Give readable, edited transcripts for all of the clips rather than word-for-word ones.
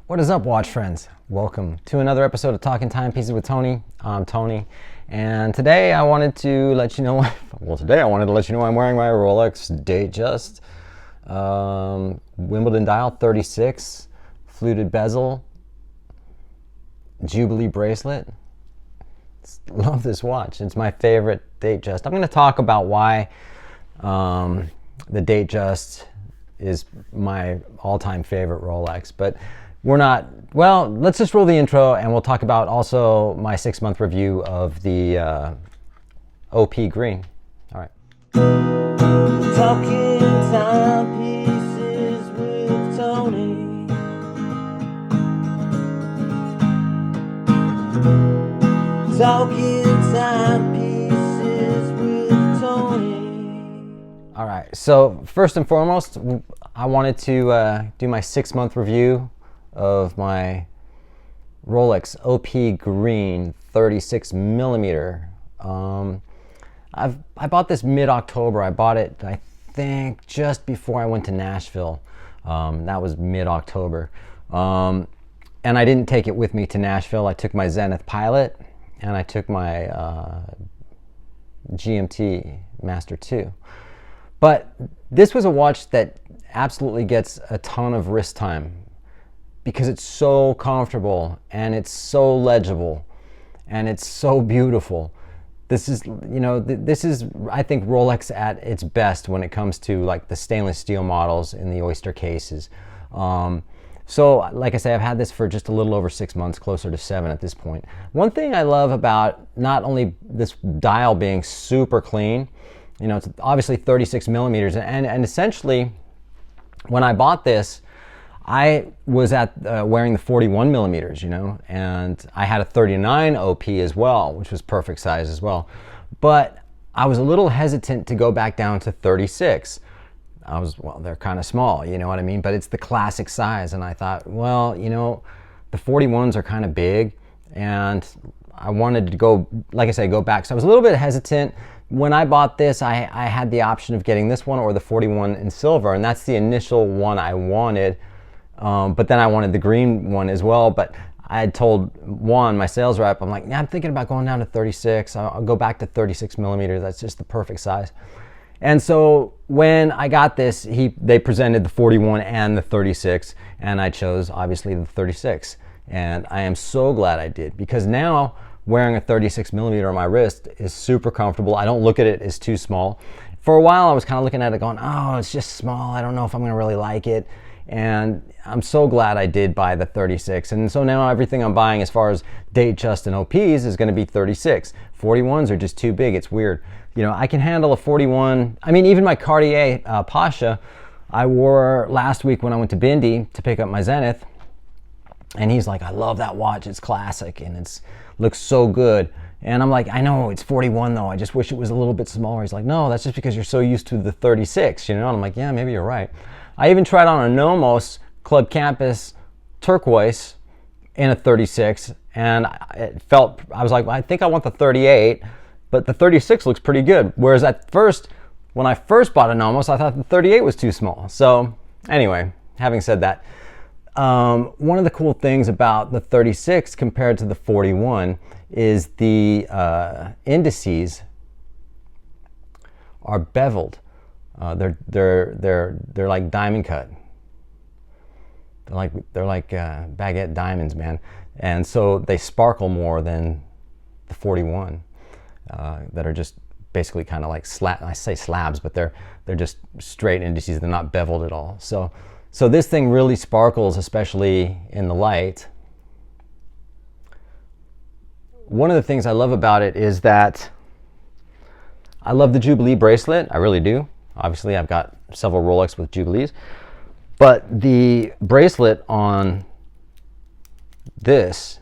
What is up, watch friends? Welcome to another episode of Talking Timepieces with Tony. I'm Tony, and today I wanted to let you know. I'm wearing my Rolex Datejust Wimbledon dial 36 fluted bezel Jubilee bracelet. Love this watch. It's my favorite Datejust. I'm going to talk about why the Datejust is my all-time favorite Rolex, but let's just roll the intro and we'll talk about also my 6-month review of the OP Green. All right. Talking timepieces with Tony. Talking timepieces with Tony. All right. So first and foremost, I wanted to do my 6-month review of my Rolex OP Green 36 millimeter. I bought this mid-October. I bought it, I think, just before I went to Nashville. That was mid-October. And I didn't take it with me to Nashville. I took my Zenith Pilot and I took my GMT Master 2. But this was a watch that absolutely gets a ton of wrist time, because it's so comfortable and it's so legible and it's so beautiful. This is, I think, Rolex at its best when it comes to like the stainless steel models in the oyster cases. So like I say, I've had this for just a little over 6 months, closer to 7 at this point. One thing I love about not only this dial being super clean, it's obviously 36 millimeters, and essentially when I bought this, I was wearing the 41 millimeters, and I had a 39 OP as well, which was perfect size as well. But I was a little hesitant to go back down to 36. They're kind of small, you know what I mean? But it's the classic size, and I thought, the 41s are kind of big, and I wanted to go back. So I was a little bit hesitant. When I bought this, I had the option of getting this one or the 41 in silver, and that's the initial one I wanted. But then I wanted the green one as well. But I had told Juan, my sales rep, I'm like, yeah, I'm thinking about going down to 36. I'll go back to 36 millimeters. That's just the perfect size. And so when I got this, they presented the 41 and the 36, and I chose obviously the 36. And I am so glad I did, because now wearing a 36 millimeter on my wrist is super comfortable. I don't look at it as too small. For a while, I was kind of looking at it going, oh, it's just small. I don't know if I'm going to really like it. And I'm so glad I did buy the 36. And so now everything I'm buying as far as Datejust and OPs is going to be 36. 41s are just too big. It's weird. I can handle a 41. I mean, even my Cartier Pasha, I wore last week when I went to Bindi to pick up my Zenith. And he's like, I love that watch. It's classic and it looks so good. And I'm like, I know it's 41 though. I just wish it was a little bit smaller. He's like, no, that's just because you're so used to the 36, And I'm like, yeah, maybe you're right. I even tried on a Nomos Club Campus turquoise in a 36, and I was like, well, I think I want the 38, but the 36 looks pretty good. Whereas at first, when I first bought a Nomos, I thought the 38 was too small. So anyway, having said that, one of the cool things about the 36 compared to the 41 is the indices are beveled. They're like diamond cut. They're like baguette diamonds, man. And so they sparkle more than the 41 that are just basically kind of like I say slabs, but they're just straight indices. They're not beveled at all. So this thing really sparkles, especially in the light. One of the things I love about it is that I love the Jubilee bracelet. I really do. Obviously, I've got several Rolex with Jubilees, but the bracelet on this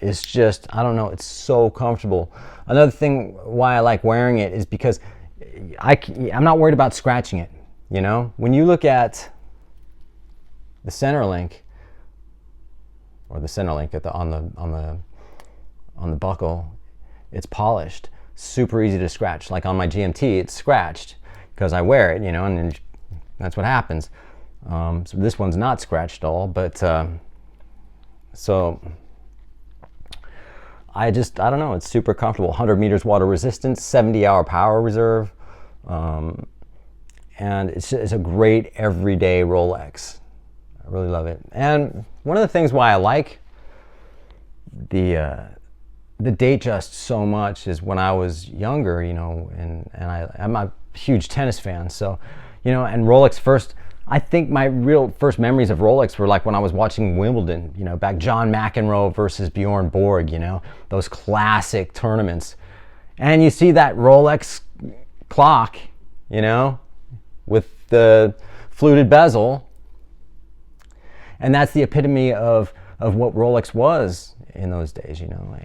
is just, I don't know, it's so comfortable. Another thing why I like wearing it is because I'm not worried about scratching it. When you look at the center link, or the center link on the buckle, it's polished, super easy to scratch. Like on my GMT, it's scratched because I wear it, and then that's what happens. So this one's not scratched at all, but So I don't know, it's super comfortable. 100 meters water resistance, 70-hour power reserve, and it's a great everyday Rolex. I really love it. And one of the things why I like the Datejust so much is when I was younger, you know, and I'm a huge tennis fan, so, you know, and Rolex first, I think my real first memories of Rolex were like when I was watching Wimbledon, you know, back John McEnroe versus Bjorn Borg, you know, those classic tournaments. And you see that Rolex clock, you know, with the fluted bezel, and that's the epitome of what Rolex was in those days, you know.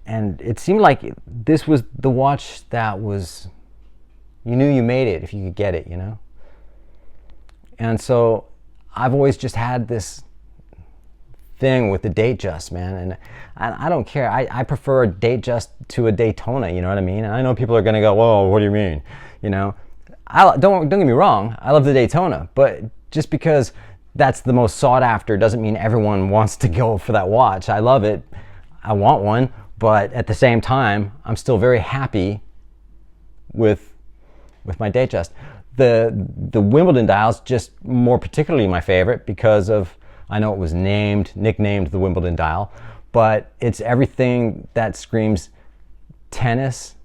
And it seemed like this was the watch that was, you knew you made it if you could get it, you know. And so I've always just had this thing with the Datejust, man, and I don't care. I prefer a Datejust to a Daytona, you know what I mean? And I know people are gonna go, whoa, what do you mean? You know, don't get me wrong, I love the Daytona, but just because that's the most sought after doesn't mean everyone wants to go for that watch. I love it, I want one, but at the same time, I'm still very happy with my Datejust. The Wimbledon dial's just more particularly my favorite because of, I know it was nicknamed the Wimbledon dial, but it's everything that screams tennis,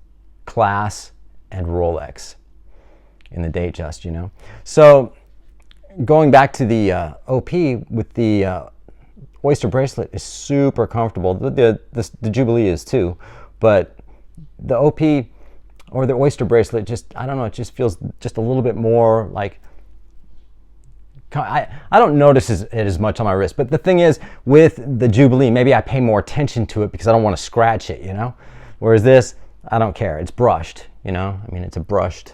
class, and Rolex in the Datejust, you know. So going back to the OP with the Oyster bracelet is super comfortable. The Jubilee is too, but the OP or the Oyster bracelet just, I don't know, it just feels just a little bit more like, I don't notice it as much on my wrist, but the thing is with the Jubilee, maybe I pay more attention to it because I don't want to scratch it, you know? Whereas this, I don't care, it's brushed, you know? I mean, it's a brushed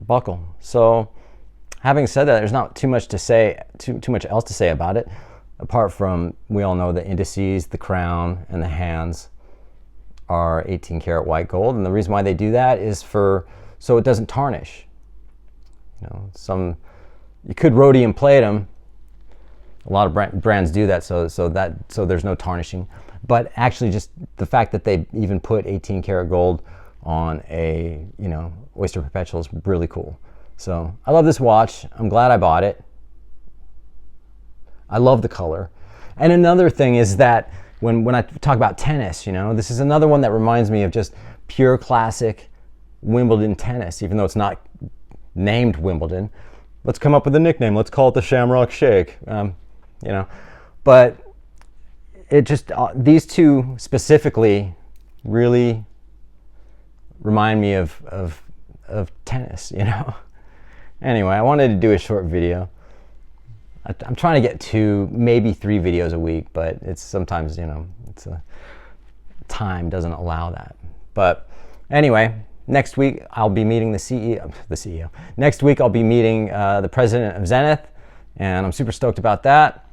buckle. So having said that, there's not too much to say, too much else to say about it, apart from we all know the indices, the crown, and the hands are 18 karat white gold, and the reason why they do that is so it doesn't tarnish. You know, you could rhodium plate them. A lot of brands do that, so there's no tarnishing. But actually, just the fact that they even put 18 karat gold on a, you know, Oyster Perpetual is really cool. So I love this watch. I'm glad I bought it. I love the color. And another thing is that when I talk about tennis, you know, this is another one that reminds me of just pure classic Wimbledon tennis, even though it's not named Wimbledon. Let's come up with a nickname. Let's call it the Shamrock Shake. You know, but it just, these two specifically really remind me of tennis, you know. Anyway, I wanted to do a short video. I'm trying to get 2, maybe 3 videos a week, but it's sometimes, you know, time doesn't allow that. But anyway, next week I'll be meeting the CEO. Next week I'll be meeting the president of Zenith, and I'm super stoked about that.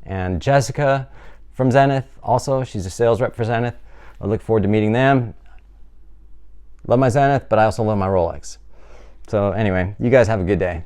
And Jessica from Zenith, also, she's a sales rep for Zenith. I look forward to meeting them. Love my Zenith, but I also love my Rolex. So anyway, you guys have a good day.